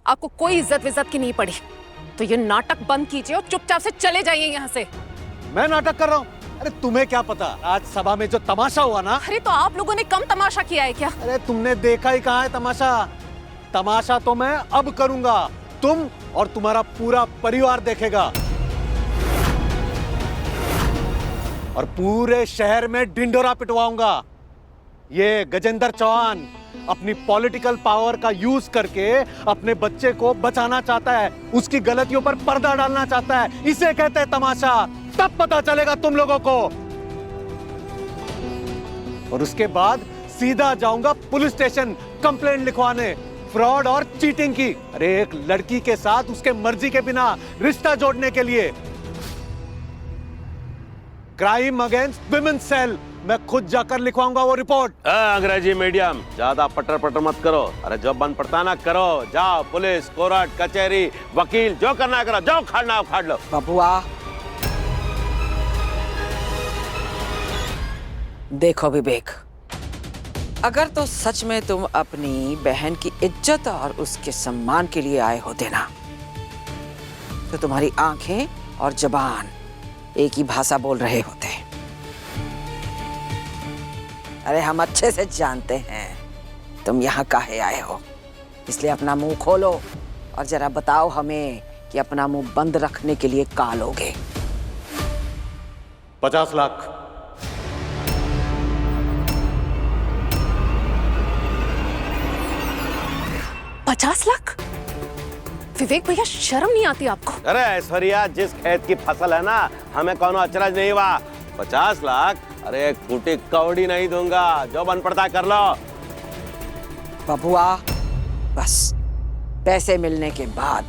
आपको कोई इज्जत विज्जत की नहीं पड़ी, तो ये नाटक बंद कीजिए और चुपचाप से चले जाइए यहाँ से। मैं नाटक कर रहा हूँ? अरे तुम्हें क्या पता, आज सभा में जो तमाशा हुआ ना। अरे तो आप लोगों ने कम तमाशा किया है क्या? अरे तुमने देखा ही कहाँ है तमाशा? तमाशा तो मैं अब करूंगा, तुम और तुम्हारा पूरा परिवार देखेगा। और पूरे शहर में ढिंढोरा पिटवाऊंगा। ये गजेंद्र चौहान अपनी पॉलिटिकल पावर का यूज करके अपने बच्चे को बचाना चाहता है, उसकी गलतियों पर पर्दा डालना चाहता है। इसे कहते हैं तमाशा। तब पता चलेगा तुम लोगों को। और उसके बाद सीधा जाऊंगा पुलिस स्टेशन कंप्लेंट लिखवाने, फ्रॉड और चीटिंग की। अरे एक लड़की के साथ उसके मर्जी के बिना रिश्ता जोड़ने के लिए। क्राइम अगेंस्ट विमेन सेल, मैं खुद जाकर लिखवाऊंगा वो रिपोर्ट। अंग्रेजी मीडियम, ज्यादा पटर पटर मत करो। अरे जो बन पड़ता ना करो, जाओ पुलिस, कोर्ट, कचहरी, वकील, जो करना है करो, जाओ खाड़ना उखाड़ लो। बबुआ देखो विवेक, अगर तो सच में तुम अपनी बहन की इज्जत और उसके सम्मान के लिए आए होते ना, तो तुम्हारी आंखें और जबान एक ही भाषा बोल रहे होते। अरे हम अच्छे से जानते हैं तुम यहाँ काहे आए हो, इसलिए अपना मुंह खोलो और जरा बताओ हमें कि अपना मुंह बंद रखने के लिए का लोगे। 50 लाख। $50 लाख? विवेक भैया शर्म नहीं आती आपको? अरे ऐश्वर्या, जिस खेत की फसल है ना, हमें कौन अचरज नहीं हुआ। 50 लाख? अरे एक फूटी कौड़ी नहीं दूंगा, जो बन पड़ता कर लो। बबुआ बस, पैसे मिलने के बाद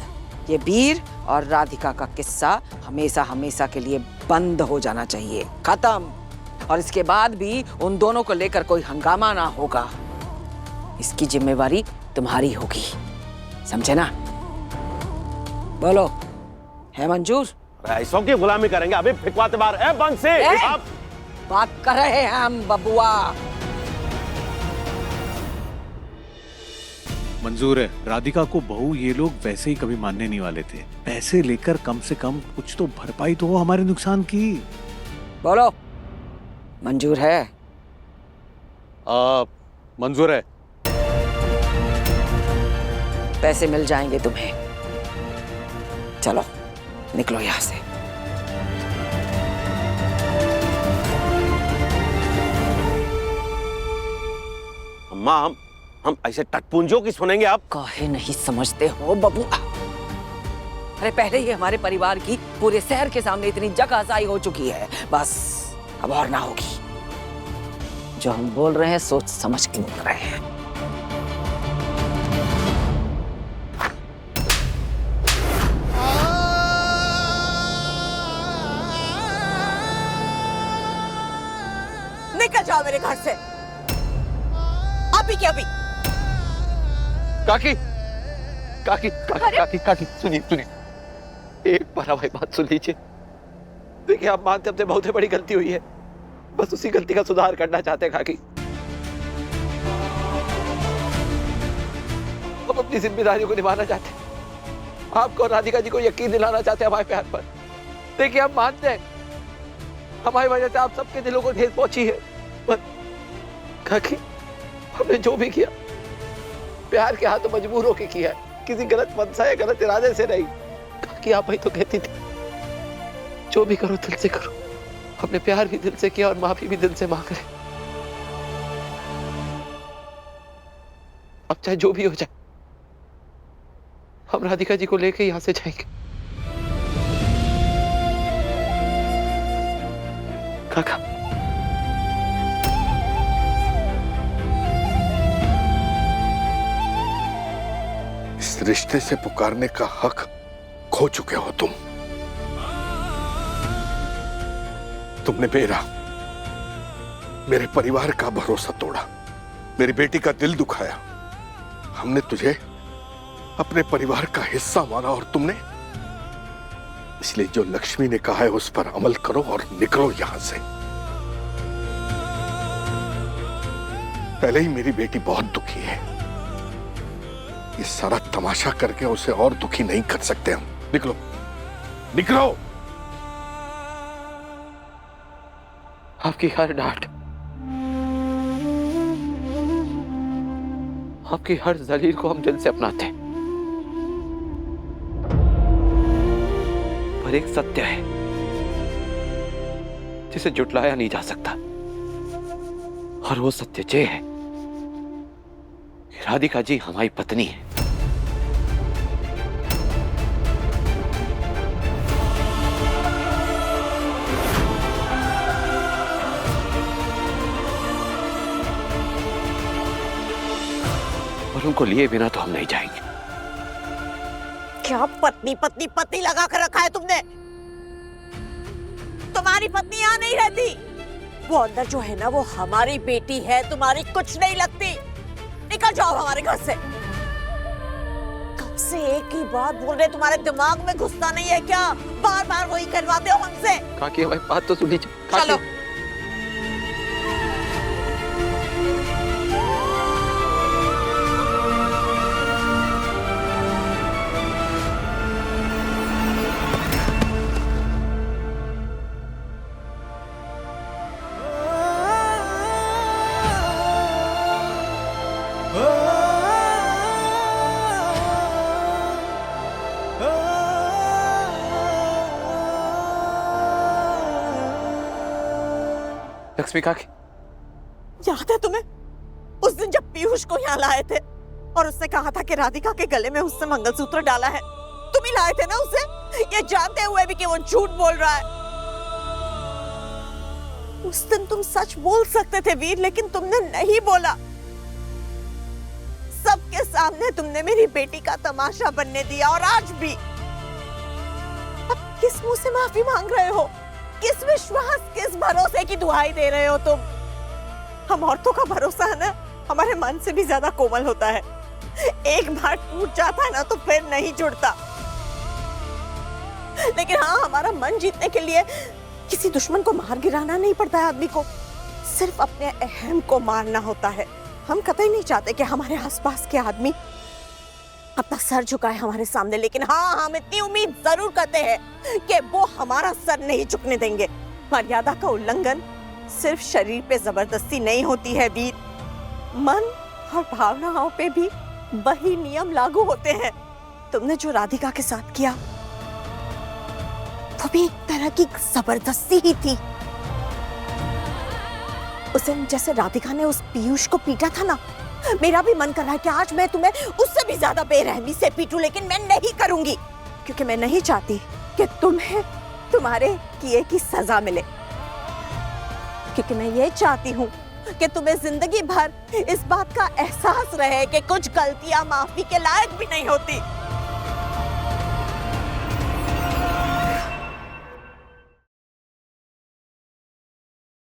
ये वीर और राधिका का किस्सा हमेशा हमेशा के लिए बंद हो जाना चाहिए, खत्म। और इसके बाद भी उन दोनों को लेकर कोई हंगामा ना होगा। इसकी जिम्मेवारी तुम्हारी होगी, समझे ना? बोलो, है मंजूर? ऐसों की गुलामी करेंगे अभी फिकवाते बार। ए बंसी, आप बात कर रहे हैं हम बबुआ। मंजूर है, राधिका को बहू ये लोग वैसे ही कभी मानने नहीं वाले थे। पैसे लेकर कम से कम कुछ तो भरपाई तो हो हमारे नुकसान की। बोलो, मंजूर है? मंजूर है। पैसे मिल जाएंगे तुम्हें। चलो निकलो यहां से। अम्मा, हम ऐसे टटपुंजों की सुनेंगे आप? काहे नहीं समझते हो बबुआ? अरे पहले ही हमारे परिवार की पूरे शहर के सामने इतनी जगहसाई हो चुकी है, बस अब और ना होगी। जो हम बोल रहे हैं सोच समझ के बोल रहे हैं। निकल जाओ मेरे घर से, अभी क्या अभी। काकी, काकी, काकी, काकी, काकी, सुनिए, एक बार हमारी बात सुन लीजिए। देखिए, आप मानते हमसे बहुत बड़ी गलती हुई है, बस उसी गलती का सुधार करना चाहते हैं काकी। हम अपनी जिम्मेदारियों को निभाना चाहते हैं, आपको और राधिका जी को यकीन दिलाना चाहते हैं हमारे प्यार पर। देखिए, हम मानते हैं हमारी वजह से आप सबके दिलों को ठेस पहुंची है, पर काकी हमने जो भी किया प्यार के हाथों मजबूर होकर किया है, किसी गलत मंशा या गलत इरादे से नहीं। काकी आप ही तो कहती थी जो भी करो दिल से करो। हमने प्यार भी दिल से किया और माफी भी दिल से मांग रहे। अब चाहे जो भी हो जाए, हम राधिका जी को लेके यहां से जाएंगे। काका, इस रिश्ते से पुकारने का हक खो चुके हो तुम। तुमने मेरे परिवार का भरोसा तोड़ा, मेरी बेटी का दिल दुखाया। हमने तुझे अपने परिवार का हिस्सा माना और तुमने, इसलिए जो लक्ष्मी ने कहा है उस पर अमल करो और निकलो यहां से। पहले ही मेरी बेटी बहुत दुखी है, ये सारा तमाशा करके उसे और दुखी नहीं कर सकते हम। निकलो, निकलो। आपकी हर डांट, आपकी हर जलील को हम दिल से अपनाते हैं, पर एक सत्य है जिसे जुटलाया नहीं जा सकता, और वो सत्य ये है कि राधिका जी हमारी पत्नी है। और उनको लिए बिना तो हम नहीं जाएंगे। क्या पत्नी पत्नी पत्नी लगा कर रखा है तुमने? तुम्हारी पत्नी यहाँ नहीं रहती। वो अंदर जो है ना, वो हमारी बेटी है, तुम्हारी कुछ नहीं लगती। निकल जाओ हमारे घर से। कब से एक ही बात बोल रहे, तुम्हारे दिमाग में घुसता नहीं है क्या? बार बार वही करवाते हो हमसे। काकी हमारी बात तो सुनी। चलो। लक्ष्मी काकी, याद है तुम्हें उस दिन जब पीयूष को यहाँ लाए थे और उसने कहा था कि राधिका के गले में उसने मंगलसूत्र डाला है? तुम ही लाए थे ना उसे, ये जानते हुए भी कि वो झूठ बोल रहा है। उस दिन तुम सच बोल सकते थे वीर, लेकिन तुमने नहीं बोला। सबके सामने तुमने मेरी बेटी का तमाशा बनने दिया, और आज भी। अब किस मुंह से माफी मांग रहे हो? किस विश्वास, किस भरोसे की दुहाई दे रहे हो तुम? हम औरतों का भरोसा है ना, हमारे मन से भी ज्यादा कोमल होता है। एक बार टूट जाता है ना तो फिर नहीं जुड़ता। लेकिन हाँ, हमारा मन जीतने के लिए किसी दुश्मन को मार गिराना नहीं पड़ता है आदमी को, सिर्फ अपने अहम को मारना होता है। हम कतई नहीं चाहते कि हमारे आसपास के आदमी अपना सर झुकाए हमारे सामने, लेकिन हाँ, हम इतनी उम्मीद जरूर करते हैं कि वो हमारा सर नहीं झुकने देंगे। मर्यादा का उल्लंघन सिर्फ शरीर पे जबरदस्ती नहीं होती है वीर, मन और भावनाओं पे भी वही नियम लागू होते हैं। तुमने जो राधिका के साथ किया वो भी एक तरह की जबरदस्ती ही थी। उस दिन जैसे राधिका ने उस पीयूष को पीटा था ना, मेरा भी मन कर रहा है कि आज मैं तुम्हें उससे भी ज्यादा बेरहमी से पीटूं, लेकिन मैं नहीं करूंगी, क्योंकि मैं नहीं चाहती कि तुम्हें तुम्हारे किए की सजा मिले। क्योंकि मैं ये चाहती हूँ कि तुम्हें जिंदगी भर इस बात का एहसास रहे कि कुछ गलतियां माफी के लायक भी नहीं होती।